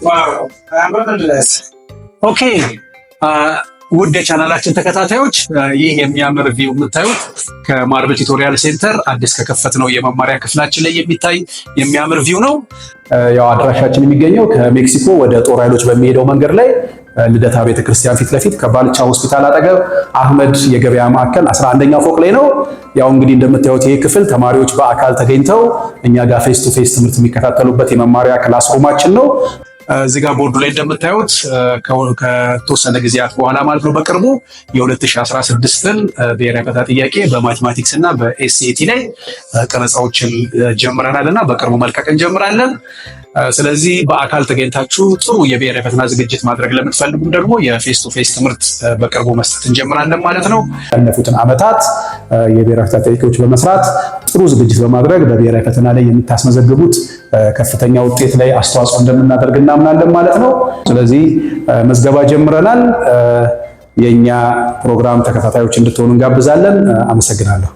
ዋው አምሮልስ። ኦኬ ውድ የቻናላችን ተከታታዮች ይህ የሚያምር ቪው የምታዩት ከማርብል ቲዩቶሪያል ሴንተር አዲስ ከከፈትነው የመማሪያ ክፍላችን ላይ የሚታይ የሚያምር ቪው ነው። ያው አድራሻችን የሚገኘው ከሜክሲኮ ወደ ጦር ኃይሎች በሚሄደው መንገድ ላይ ልደታ ቤተክርስቲያን ፊት ለፊት ከባልቻ ሆስፒታል አጠገብ አህመድ የገበያ ማዕከል 11ኛ ፎቅ ላይ ነው። ያው እንግዲህ እንደምታዩት ይሄ ክፍል ተማሪዎች በአካል ተገኝተው እኛ ጋር ፌስ ቱ ፌስ ትምህርት የሚከታተሉበት የመማሪያ ክላስ ሩማችን ነው። እዚህ ጋር ቦርዱ ላይ እንደምታዩት ከተወሰነ ጊዜያት በኋላ ማለት ነው በቅርቡ የ2016ን ብሔራዊ ፈተና ጥያቄ በማቴማቲክስ እና በኤስኤቲ ላይ ቀረጻዎችን ጀምረናል እና በቅርቡ መልቀቅ እንጀምራለን። ስለዚህ በአካል ተገኝታችሁ ጥሩ የብሔራዊ ፈተና ዝግጅት ማድረግ ለምትፈልጉም ደግሞ የፌስ ቱ ፌስ ትምህርት በቅርቡ መስጠት እንጀምራለን ማለት ነው። ያለፉትን ዓመታት የብሔራዊ ፈተና ጥያቄዎች በመስራት ጥሩ ዝግጅት በማድረግ በብሔራዊ ፈተና ላይ የምታስመዘግቡት ከፍተኛ ውጤት ላይ አስተዋጽኦ እንደምናደርግ እናምናለን ማለት ነው። ስለዚህ መዝገባ ጀምረናል። የኛ ፕሮግራም ተከታታዮች እንድትሆኑ እንጋብዛለን። አመሰግናለሁ።